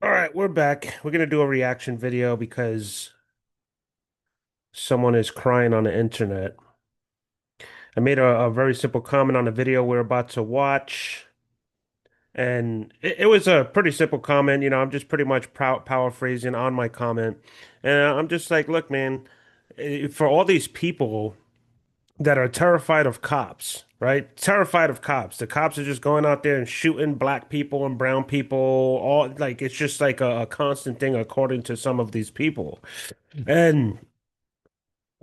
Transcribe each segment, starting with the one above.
All right, we're back. We're gonna do a reaction video because someone is crying on the internet. I made a very simple comment on the video we're about to watch, and it was a pretty simple comment. I'm just pretty much paraphrasing on my comment, and I'm just like, look, man, for all these people that are terrified of cops, right? Terrified of cops. The cops are just going out there and shooting black people and brown people. All like it's just like a constant thing, according to some of these people. And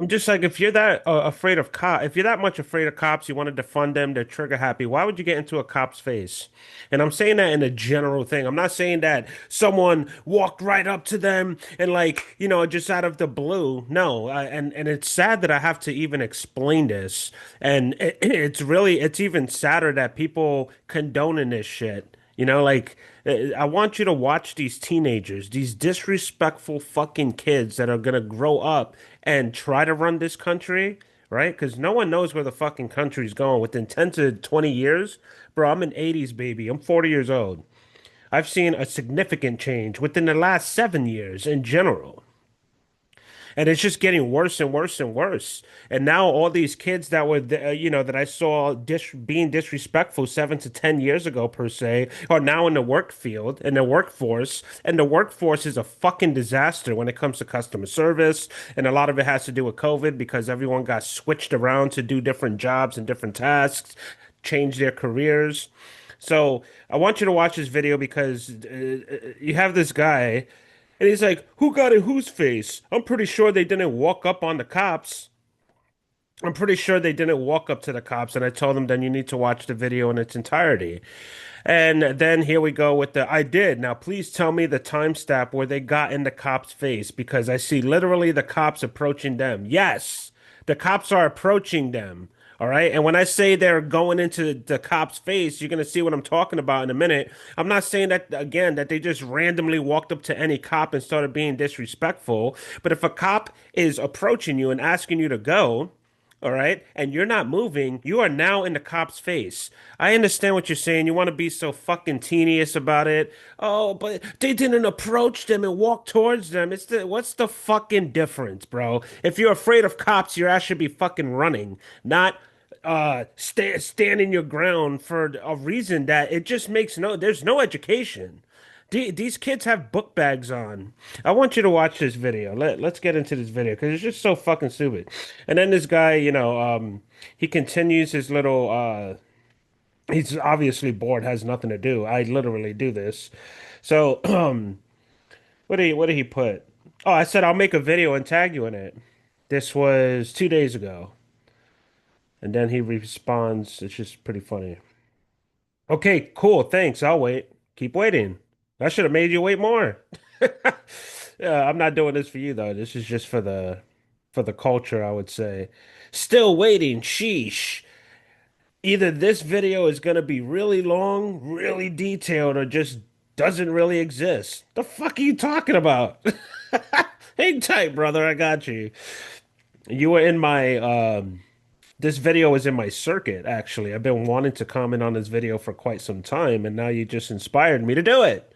I'm just like, if you're that afraid of if you're that much afraid of cops, you want to defund them, they're trigger happy. Why would you get into a cop's face? And I'm saying that in a general thing. I'm not saying that someone walked right up to them and like, just out of the blue. No, and it's sad that I have to even explain this. And it's even sadder that people condoning this shit. I want you to watch these teenagers, these disrespectful fucking kids that are gonna grow up and try to run this country, right? Because no one knows where the fucking country's going within 10 to 20 years. Bro, I'm an 80s baby. I'm 40 years old. I've seen a significant change within the last 7 years in general. And it's just getting worse and worse and worse. And now all these kids that were, that I saw being disrespectful 7 to 10 years ago per se, are now in the work field, in the workforce. And the workforce is a fucking disaster when it comes to customer service. And a lot of it has to do with COVID because everyone got switched around to do different jobs and different tasks, change their careers. So I want you to watch this video because you have this guy. And he's like, who got in whose face? I'm pretty sure they didn't walk up on the cops. I'm pretty sure they didn't walk up to the cops. And I told him, then you need to watch the video in its entirety. And then here we go with the I did. Now, please tell me the time stamp where they got in the cop's face because I see literally the cops approaching them. Yes, the cops are approaching them. All right. And when I say they're going into the cop's face, you're going to see what I'm talking about in a minute. I'm not saying that, again, that they just randomly walked up to any cop and started being disrespectful. But if a cop is approaching you and asking you to go, all right, and you're not moving, you are now in the cop's face. I understand what you're saying. You want to be so fucking tedious about it. Oh, but they didn't approach them and walk towards them. What's the fucking difference, bro? If you're afraid of cops, your ass should be fucking running, not standing your ground for a reason that it just makes there's no education. These kids have book bags on. I want you to watch this video. Let's get into this video because it's just so fucking stupid. And then this guy, he continues his little he's obviously bored, has nothing to do. I literally do this. So, what did he put? Oh, I said I'll make a video and tag you in it. This was 2 days ago. And then he responds, it's just pretty funny. Okay, cool, thanks. I'll wait. Keep waiting. I should have made you wait more. Yeah, I'm not doing this for you though. This is just for the culture, I would say. Still waiting. Sheesh. Either this video is gonna be really long, really detailed, or just doesn't really exist. The fuck are you talking about? Hang tight, brother. I got you. You were in my this video is in my circuit, actually. I've been wanting to comment on this video for quite some time, and now you just inspired me to do it.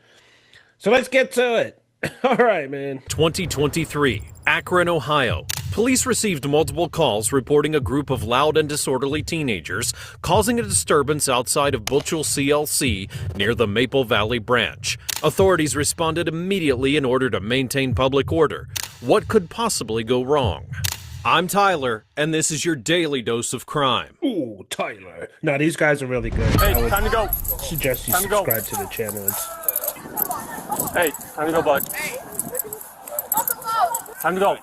So let's get to it. All right, man. 2023, Akron, Ohio. Police received multiple calls reporting a group of loud and disorderly teenagers causing a disturbance outside of Butchell CLC near the Maple Valley branch. Authorities responded immediately in order to maintain public order. What could possibly go wrong? I'm Tyler, and this is your daily dose of crime. Ooh, Tyler. No, these guys are really good. Hey, I would time to go. suggest you Time to go. subscribe to the channel. Hey, time to go, bud. Time to go.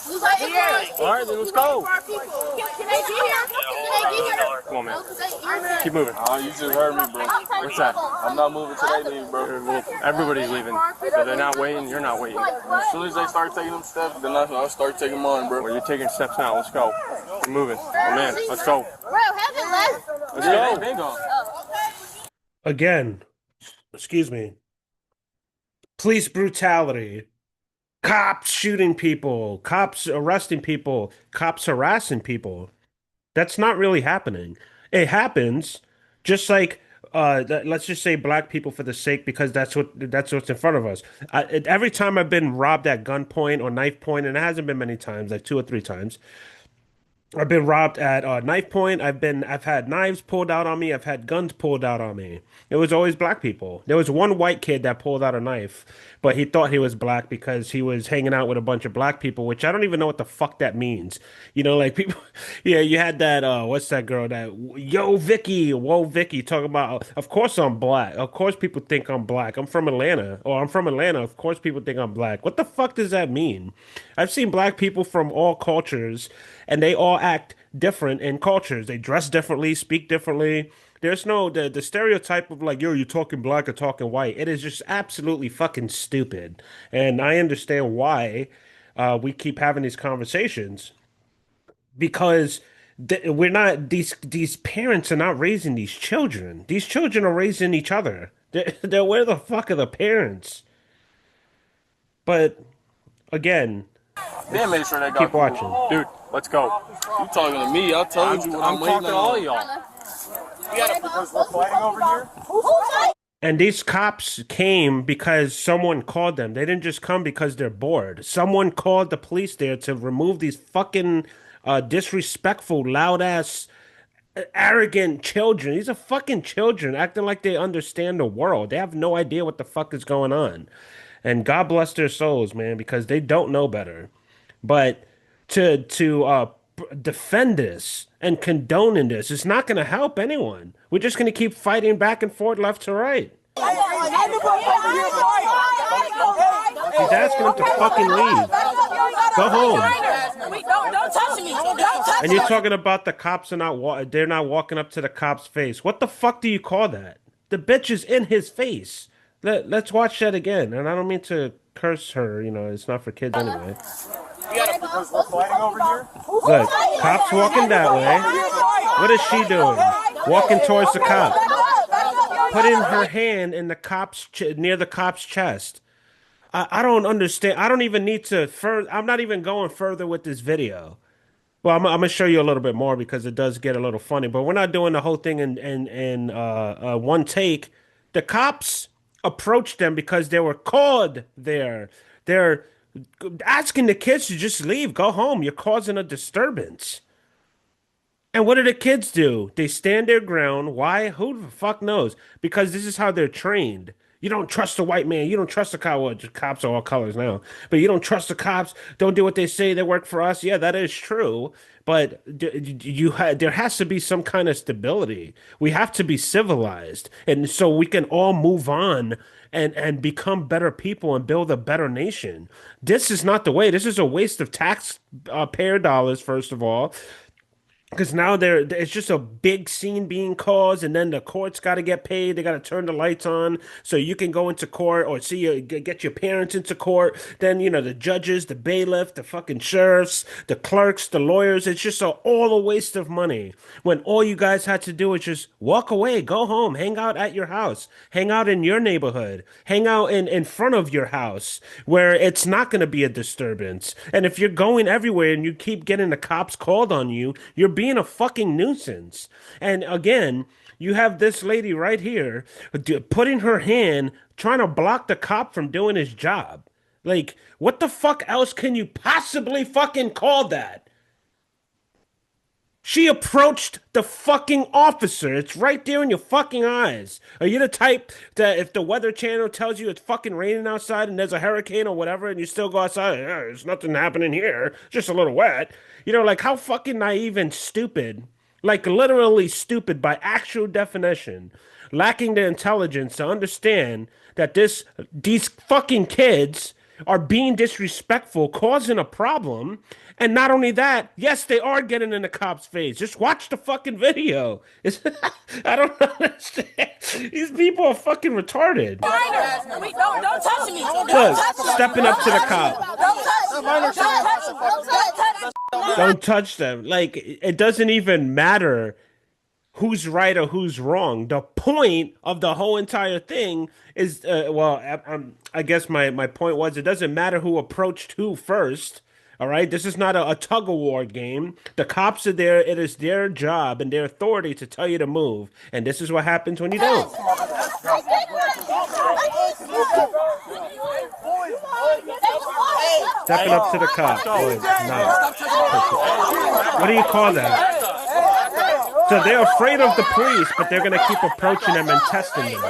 Who's right here? All right, then let's go. Can they be here? Can they be here? Come on, man. Keep moving. Oh, you just heard me, bro. What's that? I'm not moving today, then, bro. Well, everybody's leaving. So they're not waiting, you're not waiting. As soon as they start taking them steps, then I'll start taking mine, bro. Well, you're taking steps now. Let's go. We're moving. Oh, man, let's go. Bro, haven't left. Let's go. They gone. Again, excuse me. Police brutality. Cops shooting people, cops arresting people, cops harassing people. That's not really happening. It happens just like let's just say black people for the sake because that's what's in front of us. Every time I've been robbed at gunpoint or knife point, and it hasn't been many times, like 2 or 3 times. I've been robbed at knife point. I've had knives pulled out on me. I've had guns pulled out on me. It was always black people. There was one white kid that pulled out a knife, but he thought he was black because he was hanging out with a bunch of black people, which I don't even know what the fuck that means. Like people, yeah, you had that, what's that girl that, yo, Vicky, whoa, Vicky, talking about, of course I'm black. Of course people think I'm black. I'm from Atlanta, or I'm from Atlanta. Of course people think I'm black. What the fuck does that mean? I've seen black people from all cultures and they all act different in cultures. They dress differently, speak differently. There's no the stereotype of like, yo, you're talking black or talking white. It is just absolutely fucking stupid. And I understand why we keep having these conversations because we're not these parents are not raising these children. These children are raising each other. Where the fuck are the parents? But again, Damn, make sure that got keep watching. Dude, let's go. You talking to me? I told you what I'm I'm waiting talking to all on. of y'all. Because we're fighting over here. And these cops came because someone called them. They didn't just come because they're bored. Someone called the police there to remove these fucking disrespectful, loud ass, arrogant children. These are fucking children acting like they understand the world. They have no idea what the fuck is going on. And God bless their souls, man, because they don't know better. But to defend this and condoning this is not going to help anyone. We're just going to keep fighting back and forth, left to right. He's asking them to fucking leave. Go home. Don't touch me. Don't touch And you're talking about the cops are they're not walking up to the cop's face. What the fuck do you call that? The bitch is in his face. Let's watch that again. And I don't mean to curse her, it's not for kids anyway. Because we're fighting over here. Look, cops walking that way. What is she doing? Walking towards the cop. Putting her hand in the near the cop's chest. I don't understand. I don't even need to I'm not even going further with this video. Well, I'm gonna show you a little bit more because it does get a little funny. But we're not doing the whole thing in one take. The cops approached them because they were called there. They're asking the kids to just leave, go home. You're causing a disturbance. And what do the kids do? They stand their ground. Why? Who the fuck knows? Because this is how they're trained. You don't trust the white man. You don't trust the cop. Well, cops are all colors now. But you don't trust the cops. Don't do what they say. They work for us. Yeah, that is true. But there has to be some kind of stability. We have to be civilized. And so we can all move on and become better people and build a better nation. This is not the way. This is a waste of taxpayer dollars, first of all. Because now it's just a big scene being caused, and then the court's got to get paid. They got to turn the lights on so you can go into court or get your parents into court. Then, the judges, the bailiff, the fucking sheriffs, the clerks, the lawyers. It's just all a waste of money when all you guys had to do is just walk away, go home, hang out at your house, hang out in your neighborhood, hang out in front of your house where it's not going to be a disturbance. And if you're going everywhere and you keep getting the cops called on you, you're being a fucking nuisance. And again, you have this lady right here putting her hand, trying to block the cop from doing his job. Like, what the fuck else can you possibly fucking call that? She approached the fucking officer. It's right there in your fucking eyes. Are you the type that if the Weather Channel tells you it's fucking raining outside and there's a hurricane or whatever and you still go outside, there's nothing happening here, just a little wet. Like how fucking naive and stupid, like literally stupid by actual definition, lacking the intelligence to understand that these fucking kids are being disrespectful, causing a problem. And not only that, yes, they are getting in the cop's face. Just watch the fucking video. I don't understand. These people are fucking retarded. Don't touch me. Look, stepping up to the cop. Don't touch them. Like, it doesn't even matter who's right or who's wrong. The point of the whole entire thing is, I guess my point was it doesn't matter who approached who first. All right, this is not a tug of war game. The cops are there. It is their job and their authority to tell you to move. And this is what happens when you don't. Stepping up to the cop. Boy, no. What do you call that? So they're afraid of the police, but they're going to keep approaching them and testing them.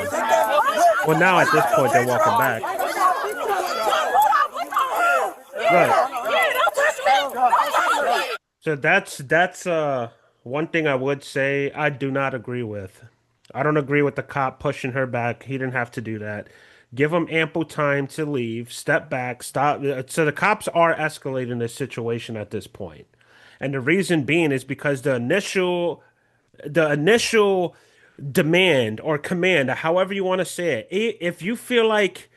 Well, now at this point, they're walking back. Right. So that's one thing I would say I do not agree with. I don't agree with the cop pushing her back. He didn't have to do that. Give him ample time to leave, step back, stop. So the cops are escalating this situation at this point. And the reason being is because the initial demand or command, however you want to say it, if you feel like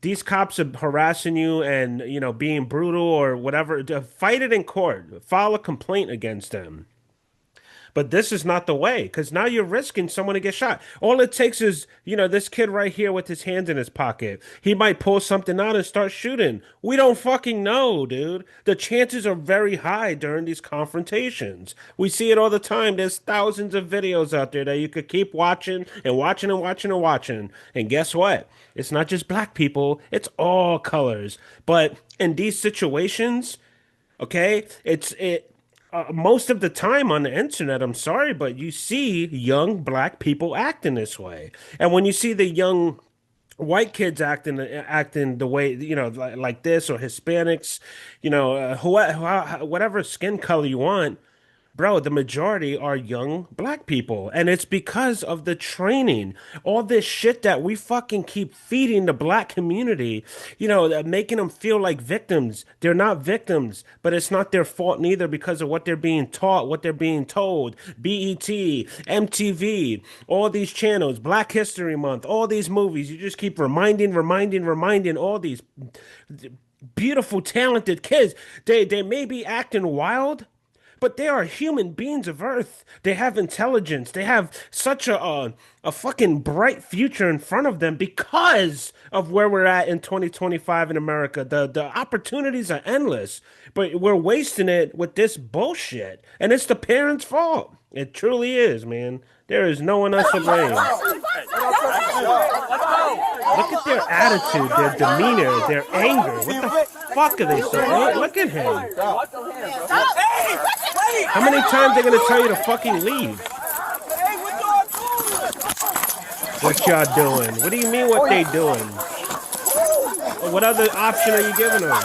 these cops are harassing you and being brutal or whatever, fight it in court, file a complaint against them. But this is not the way, because now you're risking someone to get shot. All it takes is, this kid right here with his hands in his pocket. He might pull something out and start shooting. We don't fucking know, dude. The chances are very high during these confrontations. We see it all the time. There's thousands of videos out there that you could keep watching and watching and watching and watching. And guess what? It's not just black people. It's all colors. But in these situations, okay, most of the time on the internet, I'm sorry, but you see young black people acting this way. And when you see the young white kids acting the way, like this, or Hispanics, whatever skin color you want, bro, the majority are young black people. And it's because of the training. All this shit that we fucking keep feeding the black community, making them feel like victims. They're not victims, but it's not their fault neither because of what they're being taught, what they're being told. BET, MTV, all these channels, Black History Month, all these movies. You just keep reminding all these beautiful, talented kids. They may be acting wild, but they are human beings of Earth. They have intelligence. They have such a fucking bright future in front of them because of where we're at in 2025 in America. The opportunities are endless, but we're wasting it with this bullshit. And it's the parents' fault. It truly is, man. There is no one else to blame. Look at their attitude, their demeanor, their anger. What the fuck are they saying? Look at him. How many times they gonna tell you to fucking leave? What y'all doing? What do you mean what they doing? What other option are you giving them?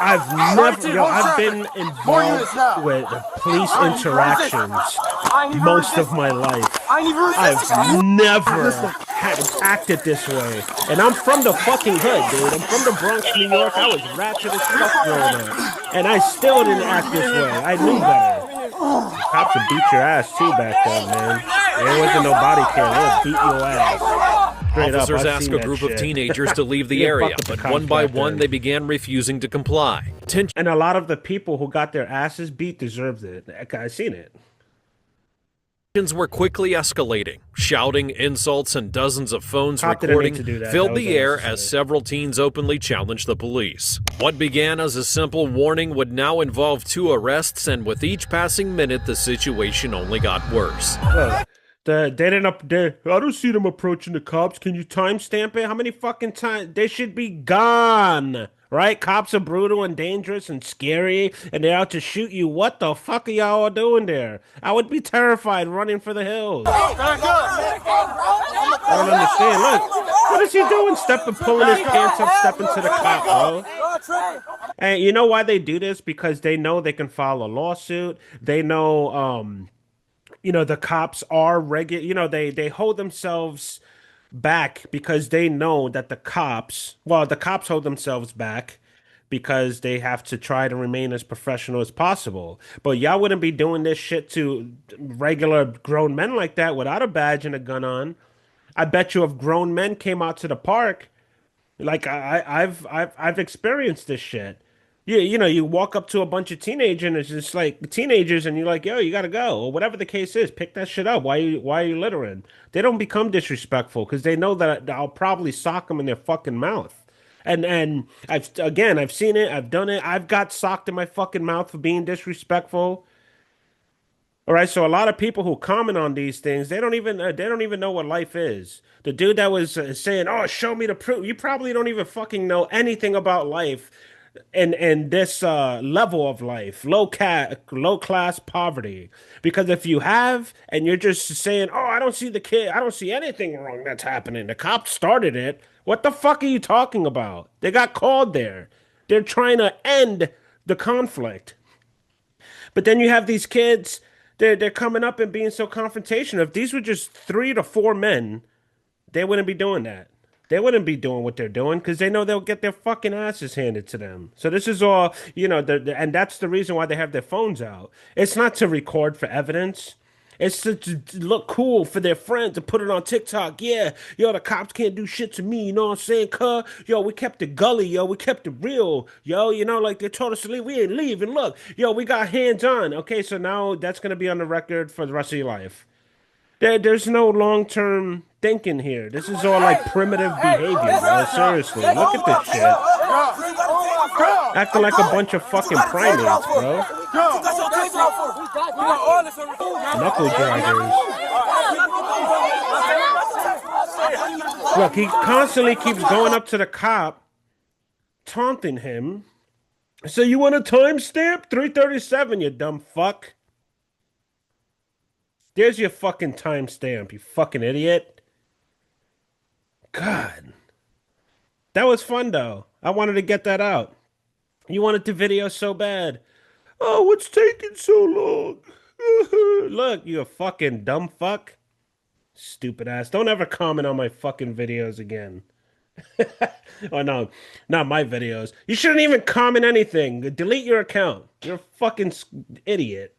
I've been involved with police interactions most of my life. I've never acted this way. And I'm from the fucking hood, dude. I'm from the Bronx, New York. I was ratchet as fuck growing up. And I still didn't act this way. I knew better. Cops would beat your ass too back then, man. There wasn't no body cam. They would beat your ass. Officers asked a group of teenagers to leave the area, but one by one they began refusing to comply. And a lot of the people who got their asses beat deserved it. I've seen it. Tensions were quickly escalating. Shouting, insults, and dozens of phones recording filled the air as several teens openly challenged the police. What began as a simple warning would now involve 2 arrests, and with each passing minute, the situation only got worse. Look, they didn't I don't see them approaching the cops. Can you timestamp it? How many fucking times? They should be gone. Right? Cops are brutal and dangerous and scary, and they're out to shoot you. What the fuck are y'all doing there? I would be terrified running for the hills. I don't understand. Look, what is he doing? Pulling his pants up, stepping to the cop, bro. And you know why they do this? Because they know they can file a lawsuit. They know, the cops are regular. They hold themselves back because they know that the cops hold themselves back because they have to try to remain as professional as possible. But y'all wouldn't be doing this shit to regular grown men like that without a badge and a gun on. I bet you if grown men came out to the park, like I've experienced this shit. You walk up to a bunch of teenagers and it's just like teenagers and you're like, yo, you gotta go, or whatever the case is, pick that shit up. Why are you littering? They don't become disrespectful because they know that I'll probably sock them in their fucking mouth. And I've seen it, I've done it. I've got socked in my fucking mouth for being disrespectful. All right, so a lot of people who comment on these things, they don't even know what life is. The dude that was saying, "Oh, show me the proof." You probably don't even fucking know anything about life and this level of life, low class poverty. Because if you have and you're just saying, "Oh, I don't see the kid. I don't see anything wrong that's happening. The cops started it." What the fuck are you talking about? They got called there. They're trying to end the conflict. But then you have these kids, they're coming up and being so confrontational. If these were just 3 to 4 men, they wouldn't be doing that. They wouldn't be doing what they're doing because they know they'll get their fucking asses handed to them. So this is all, and that's the reason why they have their phones out. It's not to record for evidence. It's to look cool for their friends to put it on TikTok. Yeah, yo, the cops can't do shit to me. You know what I'm saying, cuz? Yo, we kept it gully, yo. We kept it real, yo. Like they told us to leave. We ain't leaving. Look, yo, we got hands on. Okay, so now that's going to be on the record for the rest of your life. There's no long-term thinking here. This is all like primitive behavior, bro. Seriously, look at this shit. Acting like a bunch of fucking primates, bro. Knuckle draggers. Look, he constantly keeps going up to the cop, taunting him. So you want a timestamp? 3:37, you dumb fuck. There's your fucking timestamp, you fucking idiot. God. That was fun, though. I wanted to get that out. You wanted the video so bad. Oh, what's taking so long? Look, you a fucking dumb fuck. Stupid ass. Don't ever comment on my fucking videos again. Oh, no. Not my videos. You shouldn't even comment anything. Delete your account. You're a fucking idiot.